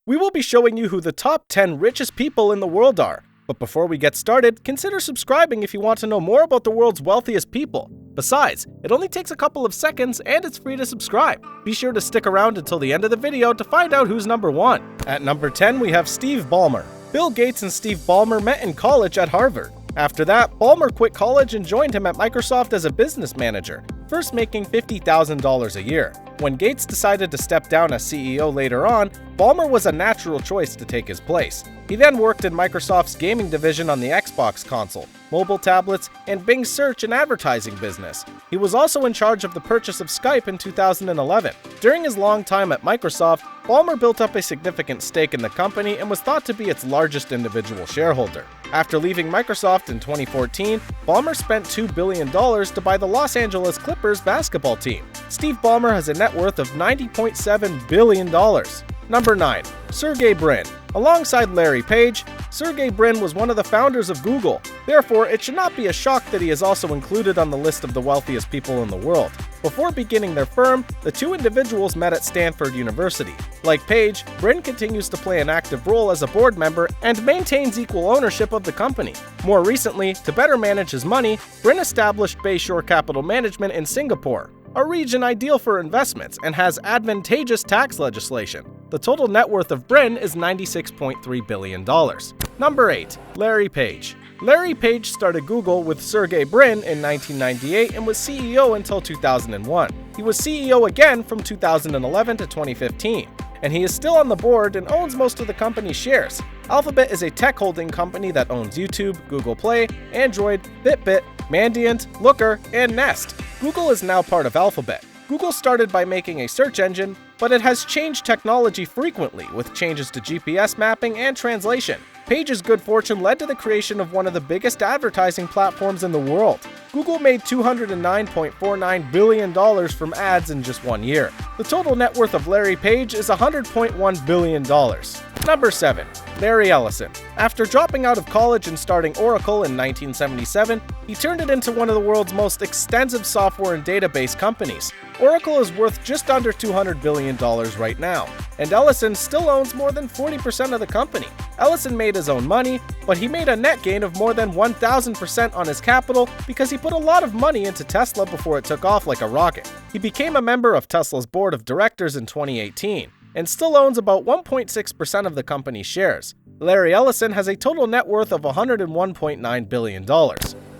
We will be showing you who the top 10 richest people in the world are. But before we get started, consider subscribing if you want to know more about the world's wealthiest people. Besides, it only takes a couple of seconds and it's free to subscribe. Be sure to stick around until the end of the video to find out who's number 1. At number 10, we have Steve Ballmer. Bill Gates and Steve Ballmer met in college at Harvard. After that, Ballmer quit college and joined him at Microsoft as a business manager, first making $50,000 a year. When Gates decided to step down as CEO later on, Ballmer was a natural choice to take his place. He then worked in Microsoft's gaming division on the Xbox console, mobile tablets, and Bing's search and advertising business. He was also in charge of the purchase of Skype in 2011. During his long time at Microsoft, Ballmer built up a significant stake in the company and was thought to be its largest individual shareholder. After leaving Microsoft in 2014, Ballmer spent $2 billion to buy the Los Angeles Clippers basketball team. Steve Ballmer has a net worth of $90.7 billion. Number 9. Sergey Brin. Alongside Larry Page, Sergey Brin was one of the founders of Google. Therefore, it should not be a shock that he is also included on the list of the wealthiest people in the world. Before beginning their firm, the two individuals met at Stanford University. Like Page, Brin continues to play an active role as a board member and maintains equal ownership of the company. More recently, to better manage his money, Brin established Bayshore Capital Management in Singapore, a region ideal for investments and has advantageous tax legislation. The total net worth of Brin is $96.3 billion. Number 8. Larry Page. Larry Page started Google with Sergey Brin in 1998 and was CEO until 2001. He was CEO again from 2011 to 2015, and he is still on the board and owns most of the company's shares. Alphabet is a tech holding company that owns YouTube, Google Play, Android, Fitbit, Mandiant, Looker, and Nest. Google is now part of Alphabet. Google started by making a search engine, but it has changed technology frequently with changes to GPS mapping and translation. Page's good fortune led to the creation of one of the biggest advertising platforms in the world. Google made $209.49 billion from ads in just 1 year. The total net worth of Larry Page is $100.1 billion. Number 7. Larry Ellison. After dropping out of college and starting Oracle in 1977, he turned it into one of the world's most extensive software and database companies. Oracle is worth just under $200 billion right now, and Ellison still owns more than 40% of the company. Ellison made his own money, but he made a net gain of more than 1,000% on his capital because he put a lot of money into Tesla before it took off like a rocket. He became a member of Tesla's board of directors in 2018, and still owns about 1.6% of the company's shares. Larry Ellison has a total net worth of $101.9 billion.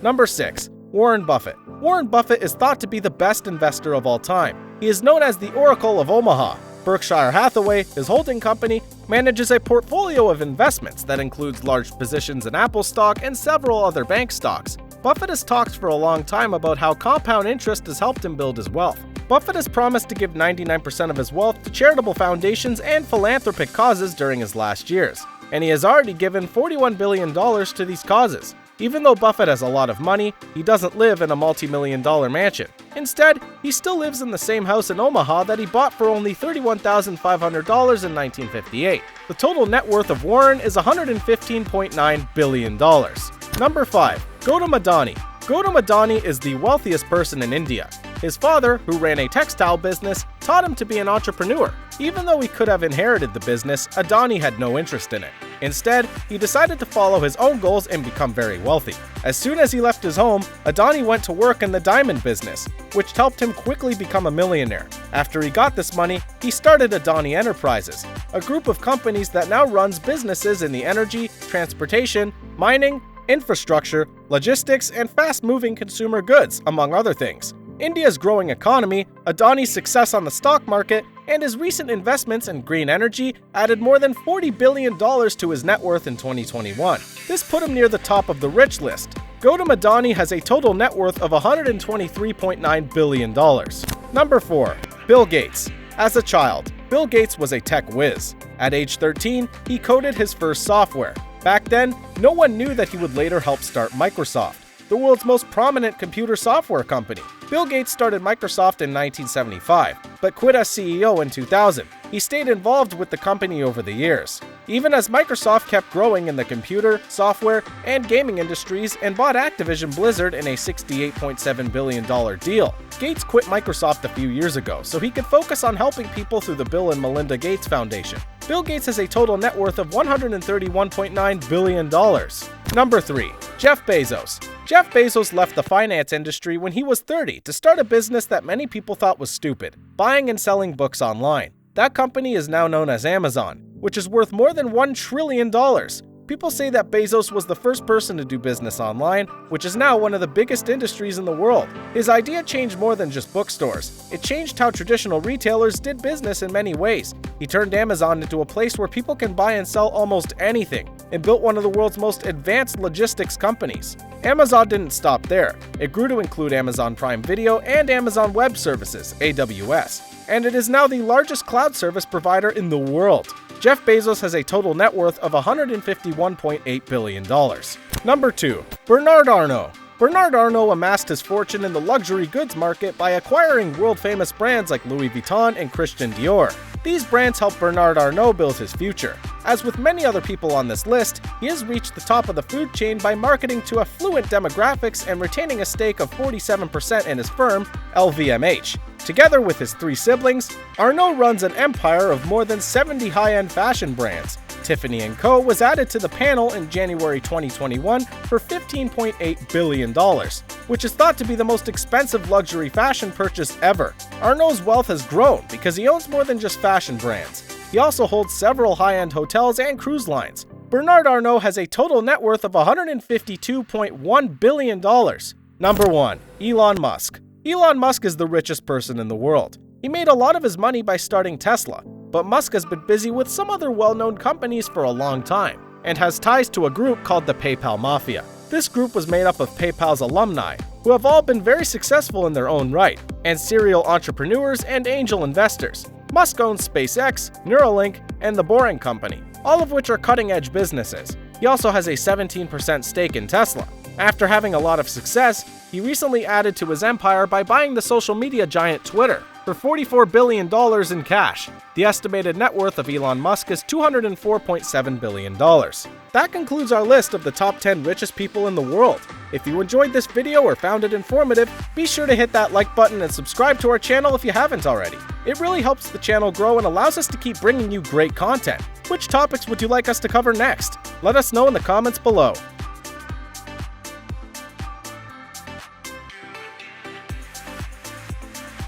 Number 6. Warren Buffett. Warren Buffett is thought to be the best investor of all time. He is known as the Oracle of Omaha. Berkshire Hathaway, his holding company, manages a portfolio of investments that includes large positions in Apple stock and several other bank stocks. Buffett has talked for a long time about how compound interest has helped him build his wealth. Buffett has promised to give 99% of his wealth to charitable foundations and philanthropic causes during his last years, and he has already given $41 billion to these causes. Even though Buffett has a lot of money, he doesn't live in a multi-million-dollar mansion. Instead, he still lives in the same house in Omaha that he bought for only $31,500 in 1958. The total net worth of Warren is $115.9 billion. Number 5. Goto Madani. Goto Madani is the wealthiest person in India. His father, who ran a textile business, taught him to be an entrepreneur. Even though he could have inherited the business, Adani had no interest in it. Instead, he decided to follow his own goals and become very wealthy. As soon as he left his home, Adani went to work in the diamond business, which helped him quickly become a millionaire. After he got this money, he started Adani Enterprises, a group of companies that now runs businesses in the energy, transportation, mining, infrastructure, logistics, and fast-moving consumer goods, among other things. India's growing economy, Adani's success on the stock market, and his recent investments in green energy added more than $40 billion to his net worth in 2021. This put him near the top of the rich list. Goto Madani has a total net worth of $123.9 billion. Number 4. Bill Gates. As a child, Bill Gates was a tech whiz. At age 13, he coded his first software. Back then, no one knew that he would later help start Microsoft, the world's most prominent computer software company. Bill Gates started Microsoft in 1975, but quit as CEO in 2000. He stayed involved with the company over the years, even as Microsoft kept growing in the computer, software, and gaming industries and bought Activision Blizzard in a $68.7 billion deal. Gates quit Microsoft a few years ago so he could focus on helping people through the Bill and Melinda Gates Foundation. Bill Gates has a total net worth of $131.9 billion. Number 3. Jeff Bezos. Jeff Bezos left the finance industry when he was 30 to start a business that many people thought was stupid, buying and selling books online. That company is now known as Amazon, which is worth more than $1 trillion. People say that Bezos was the first person to do business online, which is now one of the biggest industries in the world. His idea changed more than just bookstores. It changed how traditional retailers did business in many ways. He turned Amazon into a place where people can buy and sell almost anything, and built one of the world's most advanced logistics companies. Amazon didn't stop there. It grew to include Amazon Prime Video and Amazon Web Services, AWS, and it is now the largest cloud service provider in the world. Jeff Bezos has a total net worth of $151.8 billion. Number 2. Bernard Arnault. Bernard Arnault amassed his fortune in the luxury goods market by acquiring world-famous brands like Louis Vuitton and Christian Dior. These brands helped Bernard Arnault build his future. As with many other people on this list, he has reached the top of the food chain by marketing to affluent demographics and retaining a stake of 47% in his firm, LVMH. Together with his 3 siblings, Arnault runs an empire of more than 70 high-end fashion brands. Tiffany & Co. was added to the panel in January 2021 for $15.8 billion, which is thought to be the most expensive luxury fashion purchase ever. Arnault's wealth has grown because he owns more than just fashion brands. He also holds several high-end hotels and cruise lines. Bernard Arnault has a total net worth of $152.1 billion. Number 1. Elon Musk. Elon Musk is the richest person in the world. He made a lot of his money by starting Tesla, but Musk has been busy with some other well-known companies for a long time, and has ties to a group called the PayPal Mafia. This group was made up of PayPal's alumni, who have all been very successful in their own right, and serial entrepreneurs and angel investors. Musk owns SpaceX, Neuralink, and The Boring Company, all of which are cutting-edge businesses. He also has a 17% stake in Tesla. After having a lot of success, he recently added to his empire by buying the social media giant Twitter for $44 billion in cash. The estimated net worth of Elon Musk is $204.7 billion. That concludes our list of the top 10 richest people in the world. If you enjoyed this video or found it informative, be sure to hit that like button and subscribe to our channel if you haven't already. It really helps the channel grow and allows us to keep bringing you great content. Which topics would you like us to cover next? Let us know in the comments below.